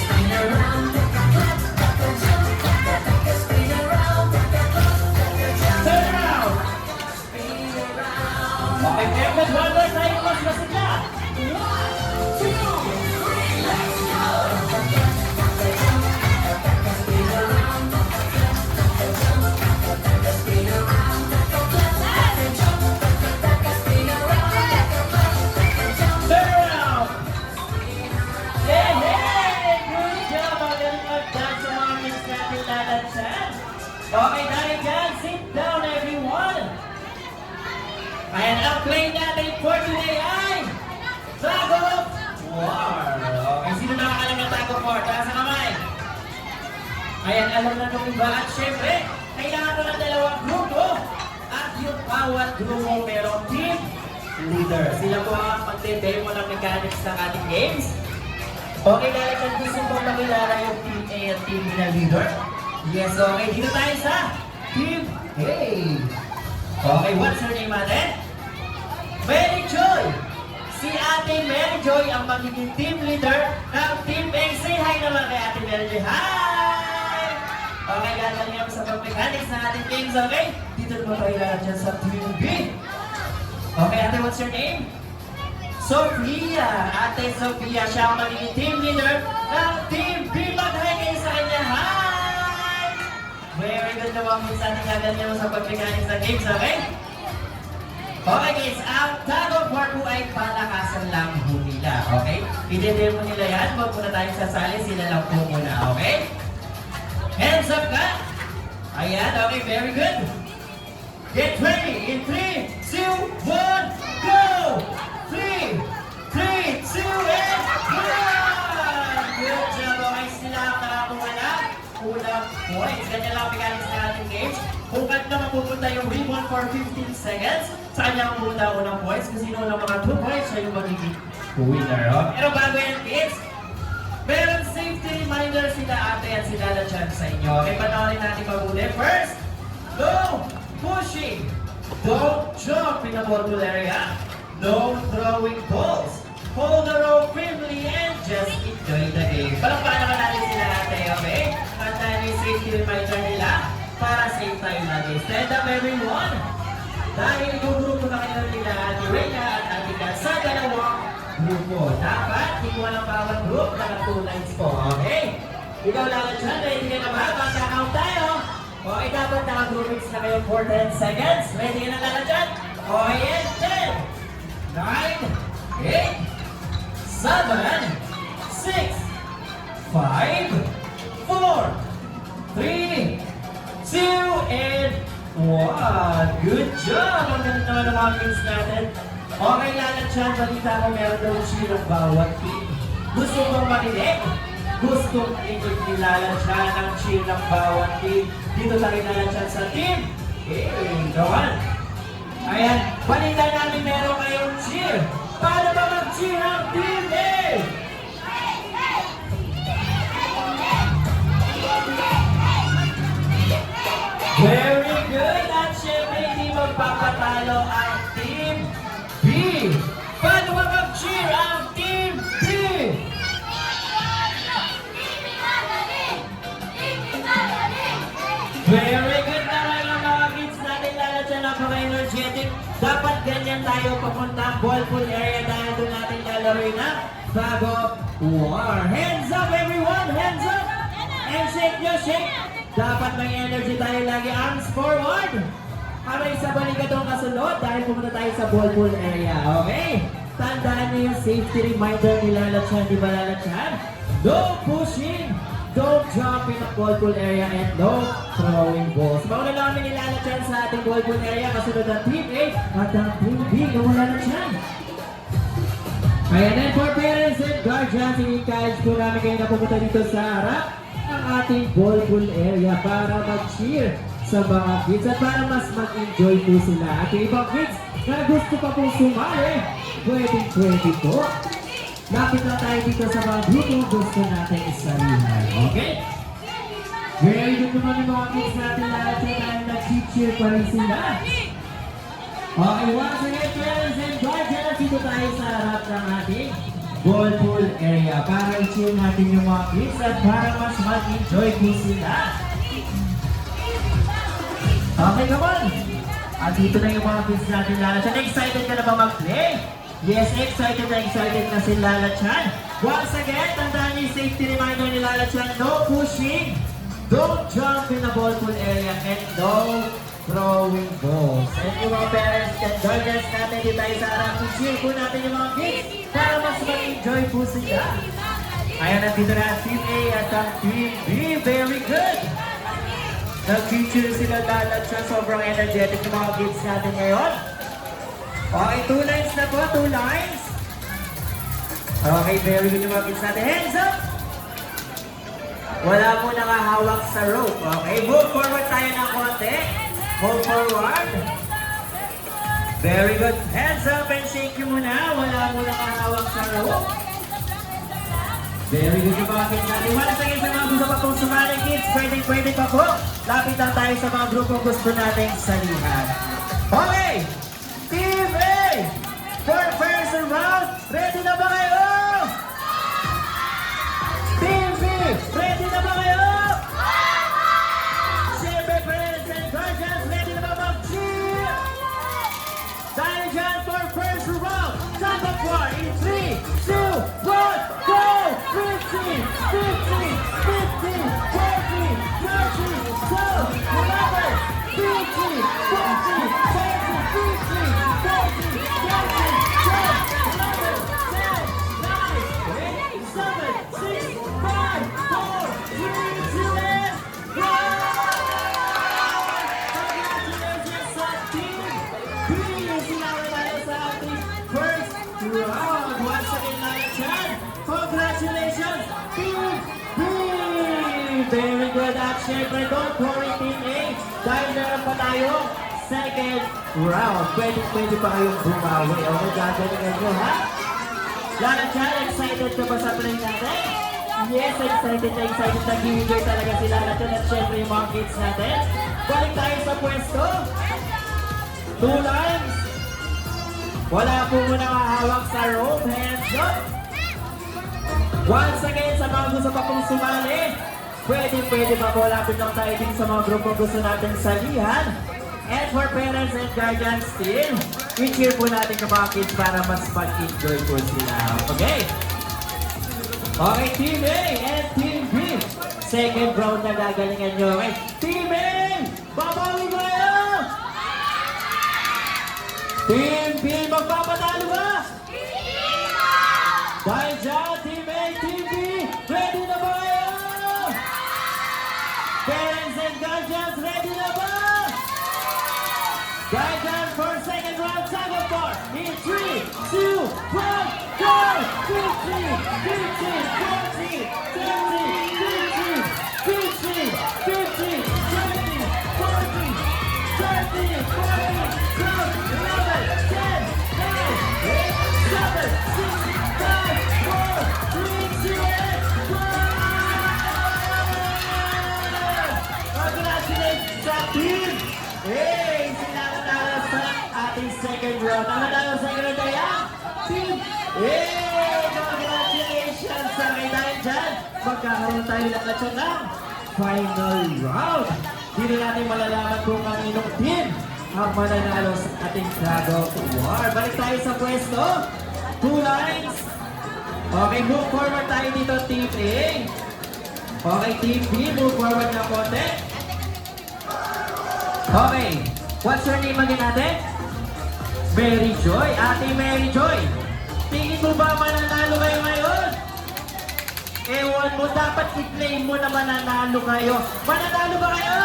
Spin around, clap, clap, clap, jump, clap, clap, Focus, one more time, mas masigla. 1, 2, 3, let's go! Turn around! Hey, hey! Good job! Magaling mag-dance sa mga miss natin lalansan. Okay, dahil dyan, sit down everyone! Ayan, ang play natin for today ay Tag of War! Okay, sino nakakalang ng Tag of War? Taas ang kamay! Ayan, alam na nung iba. At syempre, kailangan ko ng dalawang grupo. At yung bawat grupo merong team leader. Sila po ang magde-demo ng mechanics ng ating games. Okay, lalagyan gusto kong makilala yung team A at team B na leader. Yes, okay. Dito tayo sa team A. Okay, what's her name, ate? Mary Joy! Si Ate Mary Joy ang magiging team leader ng Team A. Say hi naman kay Ate Mary Joy. Hi! Okay, gagaling ako sa pag-mechanics na ating games, okay? Dito naman tayo lalagyan sa Team B. Okay, ate, what's your name? Sophia! Ate Sophia, siya ang magiging team leader ng Team B. Mag-hi kayo sa kanya. Hi! Very good naman sa ating gagaling ako sa pag-mechanics na games, okay? Okay guys, ang Tag of War po ay palakasan lang po nila, okay? I-demo nila yan, huwag muna tayong sasali, sila lang po muna, okay? Hands up ka! Ayan, okay, very good! Get ready in 3, 2, 1, go! 3, 2, and 1! Good job, okay, sila ang nakakuha na unang points. Ganyan lang ang mechanics na ating games. Kung na mapupunta yung ribbon for 15 seconds, sa kanya mapupunta unang points kasi sino ng mga 2 points siya yung magiging winner. Oh. Pero bago yan, kids, meron safety reminder sila ate at sila na dyan sa inyo. Okay, panoorin natin mabuti. First, no pushing. Don't jump in the bottle area. No throwing balls. Hold the rope firmly and just enjoy the game. Palakpakan naman natin sila ate, okay? Tandaan yung safety reminder nila para safe tayo lagi. Stand up everyone! Dahil igugrupo na kayo nila Ate Rhea at Ate Kat sa dalawang grupo. Dapat ikuha ng bawat group na 2 lines po, okay? Ikaw lang dyan, ready ka na ba? Magka-count tayo. Okay, dapat naka-groupings na kayo for 10 seconds. Ready ka na lang dyan? Okay, and 10, 9, 8, 7, 6, 5, 4, 3, 2, and 1. Good job! Ang ganda naman ng mga games natin. Okay, Lalat Chan, balita ko meron daw cheer ang bawat team. Gusto kong marinig? Gusto ikot ni Lalat Chan ang cheer ng bawat team. Dito tayo Lalat Chan sa team. Okay, go on. Ayan, balita namin meron kayong cheer. Paano ba mag-cheer ang team A? Very good! At syempre hindi magpapatalo ang Team B. Paano ba mag-cheer ang Team B? Very good naman ang mga kids natin lahat siya napaka-energetic. Dapat ganyan tayo papunta ang ball pool area dahil doon natin lalaroin na Tag of War. Hands up everyone! Hands up! And shake your shake! Dapat may energy tayo lagi. Arms forward! Kamay sa balikat ang kasunod dahil pumunta tayo sa ball pool area. Okay? Tandaan niyo yung safety reminder ni Lalat Chan, di ba Lalat Chan? No pushing! Don't jump in the ball pool area and no throwing balls. Mauna lang kami ni Lalat Chan sa ating ball pool area. Kasunod ang Team A at ang Team B. Gawin Lalat Chan. Ayan, and for parents and guardians, i-encourage po namin kayo na pumunta dito sa harap ang ating ball pool area para mag-cheer sa mga kids at para mas mag-enjoy po sila. At yung ibang kids na gusto pa pong sumali, pwede po. Lapit na tayo dito sa mga grupo gusto natin isalihan. Okay? Very good naman yung mga kids natin lahat na tayo nag-cheer pa rin sila. Okay, once again, parents and guardians, dito tayo sa harap ng ating ball pool area para i-cheer natin yung mga kids at para mas mag-enjoy po sila. Okay, come on! At dito na yung mga kids natin, Lala Chan. Excited ka na ba mag-play? Yes, excited na si Lala Chan. Once again, tandaan niyo yung safety reminder ni Lala Chan. No pushing, don't jump in the ball pool area, and no throwing balls. And yung mga parents and guardians natin dito tayo sa harap, i-cheer po natin yung mga kids para mas mag-enjoy po sila. Ayan, nandito na ang Team A at ang Team B. Very good! Nag-feature sila Lala Chan. Sobrang energetic ng mga kids natin ngayon. Okay, 2 lines na po, 2 lines. Okay, very good yung mga kids natin. Hands up! Wala mo nakahawak sa rope. Okay, move forward tayo ng konti. Move forward. Very good. Hands up and shake you muna. Wala mo nakahawak sa rope. Very good yung mga kids natin. Once again sa mga gusto pa pong sumali kids, pwede pa po. Lapit lang tayo sa mga grupong gusto natin salihan. Okay! Team A! For first round, ready na ba kayo? Team B! Ready na ba kayo? Siyempre, parents and guardians, ready na ba mag-cheer? Dahil dyan for first round, tug of war in 3, 2, 1, go! 50, 50, 50, 40, 30, 12, remember, 50, 40, congratulations, Team B! Very good at syempre, don't worry Team A, dahil meron pa tayo second round. Pwede pa kayong bumawi. Okay, gagalingan nyo, ha? Lala Chan, excited ka ba sa play natin? Yes, excited. Nag-enjoy talaga si Lala Chan at syempre yung mga kids natin. Balik tayo sa pwesto. 2 lines. Wala po muna mahawak sa rope. Hands up. Once again, sa mga gusto pa pong sumali, pwede pa po. Lapit lang tayo din sa mga grupo gusto natin salihan. And for parents and guardians still, i-cheer po natin yung mga kids para mas mag-enjoy po sila. Okay? Okay, Team A and Team B. Second round na gagalingan nyo. Okay? Team A! Babawi ba kayo? Team B, magpapatalo ba? Dahil dyan, Team A, Team B, ready na ba kayo? Parents and guardians, ready na ba? Dahil dyan, for second round, tug of war. In 3, 2, 1, go! 50, 50, 40, 30, 50, 50, 50, 30, 40, 30, 40, 12, 11, 10, 9, 8, 7, 6, congratulations sa team! Hey! Sinanatalo sa ating second round. Nanatalo sa second round kaya? Team! Hey! Congratulations sa akin dahil dyan. Magkakaroon tayo lang na siya ng final round. Dito natin malalaman kung kaninong team ang mananalo sa ating tug of war. Balik tayo sa pwesto. 2 lines. Okay, move forward tayo dito, Team A. Okay, Team B, move forward na konti. Okay, what's your name again natin? Mary Joy. Ate Mary Joy, tingin mo ba mananalo kayo ngayon? Ewan mo, dapat i-play mo na mananalo kayo. Mananalo ba kayo?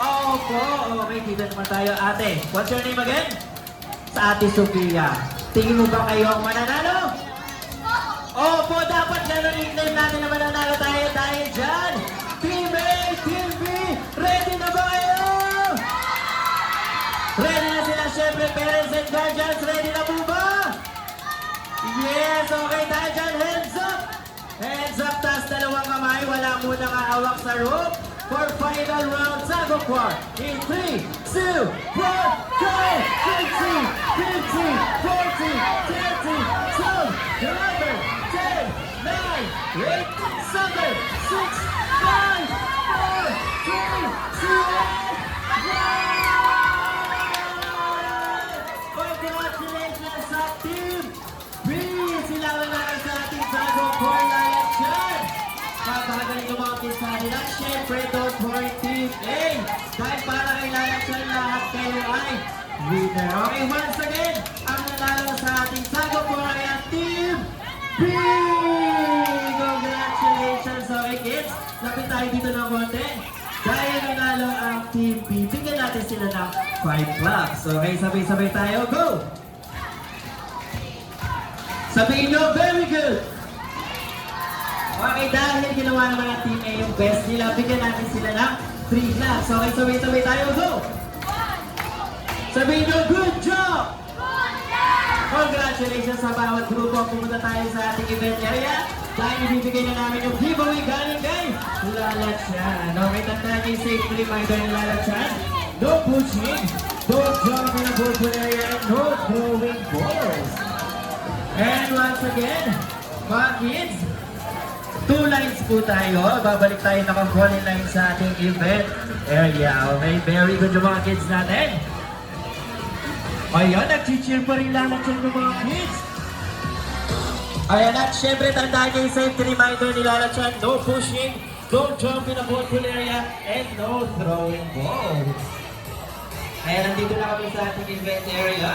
Opo. Okay, dito naman tayo. Ate, what's your name again? Sa Ate Sofia. Tingin mo ba kayo ang mananalo? Opo, dapat gano'n nickname natin na mananalo tayo dahil dyan. Team A, Team B, ready na ba kayo? Ready na sila, syempre, parents and guardians, ready na po ba? Yes, okay, dahil dyan, hands up! Hands up, taas dalawang kamay, wala muna kahawak sa rope. For final round, tug of war. In 3, 2, 1, go! 50, 50, 40, 30, 12, 11, 10, 9, 8, 7, 6, 5, 4, 3, 2, 1. siyempre, don't worry, Team A. Dahil para kailangan siya lahat kayo ay winner. Okay, once again, ang nanalo sa ating Sago po ay ang Team B! Congratulations! Okay, kids, lapit tayo dito ng konti. Dahil nanalo ang Team B, bigyan natin sila ng 5 claps. Okay, sabay-sabay tayo. Go! Sabihin nyo, very good! Okay, dahil ginawa naman ng Team A yung best nila, bigyan natin sila ng 3 claps. Okay, sabay-sabay tayo. Go! Sabihin nyo, good job! Congratulations sa bawat grupo. Pumunta tayo sa ating event area. Dahil ibibigay na namin yung giveaway galing kay Lalachan. Okay, tandaan niyo yung safety reminder ng Lalachan. No pushing, no jumping in the ball area, and no throwing balls. And once again, mga kids, 2 lines po tayo. Babalik tayo naka-calling line sa ating event area. Okay, very good yung mga kids natin. Ayan, nag-cheer pa rin Lalachan ng mga kids. Ayan, at syempre tandaan niyo yung safety reminder ni Lalachan. No pushing, don't jump in the ball area, and no throwing balls. Ayan, nandito na kami sa ating event area.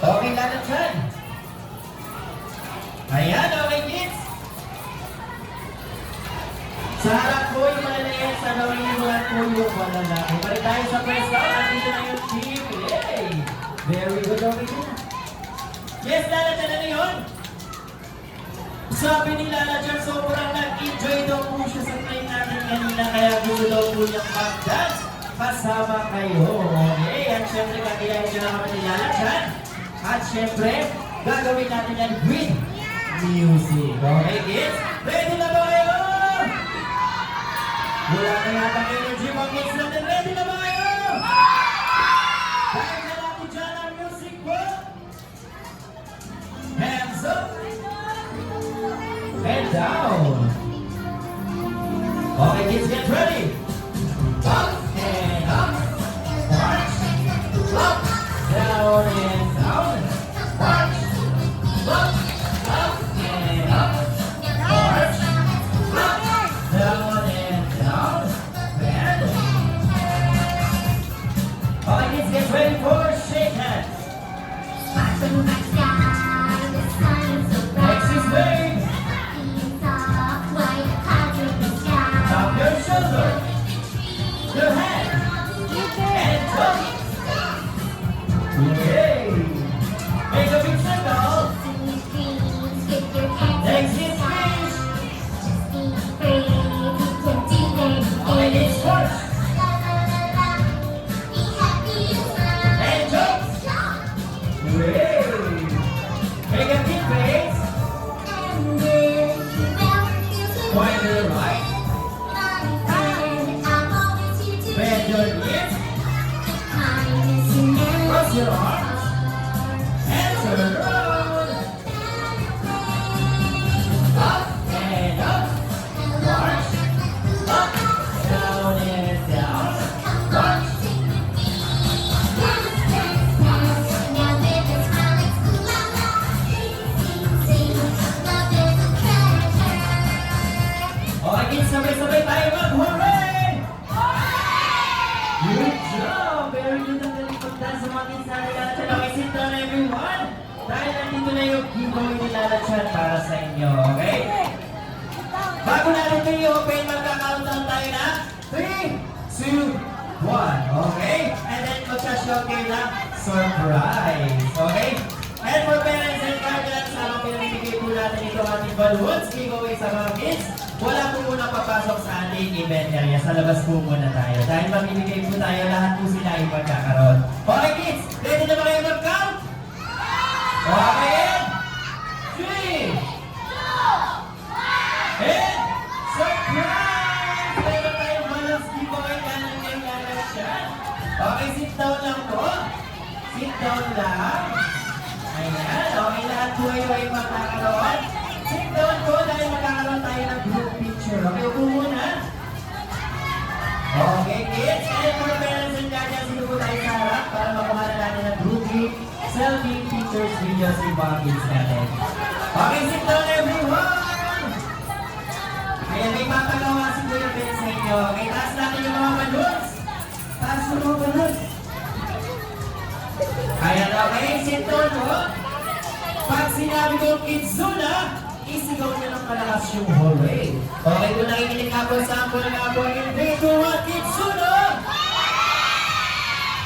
Okay, Lalachan. Ayan, okay kids. Sa harap ko yung malalayan, sa gawin yung mga po yung malalaki. Balik tayo sa first round, nandito na yung Team A. Very good, okay kids. Yes, Lalachan, ano yun? Sabi ni Lalachan, sobrang nag-enjoy daw po siya sa play natin kanina, kaya gusto daw po niyang mag-dance kasama kayo. Okay, at syempre kagayahin siya na kami ni Lalachan. At syempre, gagawin natin yan with music. Okay, kids? Ready na ba kayo? Wala na yata energy mga kids natin. Ready na ba kayo? Dahil na natin dyan ang music po. Hands up. And down. Okay, kids, get ready. Up and up. March. Up. Down and down. March. Up. Up and up. March. Up. Down and down. Bend. Okay, kids, get ready for shake hands. Exit wave. Tap your shoulder. Your hand. And jump. Yay! Make a big circle. Exit fish. Okay, it's first. And jump. Yay! Make a big face. Point to the right. Bend your knees. Cross your arms. And turn around. Up and up. March. Up. Down and down. March. Okay, kids, sabay-sabay tayo mag-hooray! Good job! Very good ang galing pagdance sa mga kids natin Lalachan. Okay, sit down everyone. Dahil nandito na yung giveaway ni Lalachan para sa inyo, okay? Bago natin kayo open, magka-countdown tayo na 3, 2, 1, okay? And then magsa-shout kayo na surprise, okay? And for parents and guardians, habang pinamimigay po natin ito ating balloons, giveaway sa mga kids, wala po muna papasok sa ating event area. Sa labas po muna tayo. Dahil mamimigay po tayo, lahat po sila ay magkakaroon. Okay kids, ready na ba kayo mag-count? Okay, and 3, 2, 1, and surprise! Meron tayong balloons giveaway kanan kay Lalachan. Okay, sit down lang po. Sit down lang. Ayan, okay, lahat po kayo ay magkakaroon. Sit down po dahil magkakaroon tayo ng group picture. Okay, upo muna. Okay, kids. And for parents and guardians, dito po tayo sa harap para makuha na natin ng grouping, selfie, pictures, videos, yung mga kids natin. Okay, sit down everyone. Ayan, may papagawa si Kuya Ben sa inyo. Okay, taas natin yung mga balloons. Taas mo mga balloons. Ayan, okay, sintono. Pag sinabi ko Kitsuna, isigaw niyo ng malakas yung hooray. Okay, kung nakikinig ako sa sample na ako in 3, 2, 1, Kitsuna!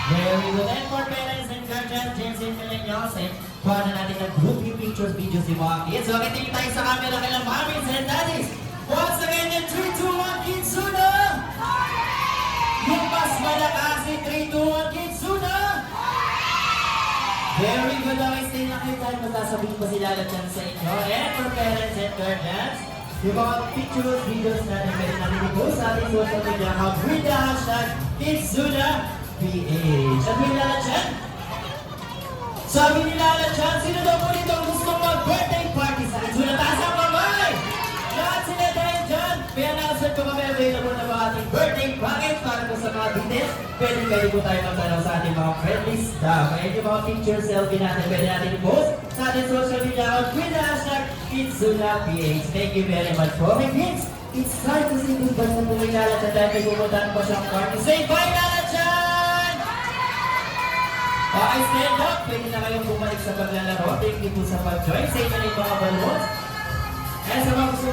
Very good. And for parents and guardians, James and Millennials, kuha na natin ng grouping pictures, videos si mga kids. So, tingin tayo sa camera kailang mommies and daddies. Once again, in 3, 2, 1, Kitsuna! Yung mas malakas in 3, 2, 1, Kitsuna! Very good. Okay, stay lang kayo tayo. Magsasabihin ko sila lahat yan sa inyo. And for parents and guardians, yung mga pictures, videos natin, pwede natin i-post sa ating social media account with the hashtag KitsunaPH. At may lalat yan? Sabi ni Lalat yan, sino daw po dito ang gusto mag-birthday party sa Kitsuna? Taas ang kamay! Lahat sila dahil dyan. May announcement ko kami available na mga ating birthday package para po sa mga details. Pwede po tayo magtanaw sa ating mga friendly staff. Kaya yung mga picture selfie natin, pwede natin i-post sa ating social media account with the hashtag KitsunaPH. Thank you very much po. Okay, kids, it's time to say goodbye na po kay Lalat at dahil may pumuntahan pa siyang party. Say bye, Lalat dyan! Okay, stand up. Pwede na kayong bumalik sa paglalaro. Thank you po sa pag-join. Sa inyo na yung mga balloons. And sa mga gusto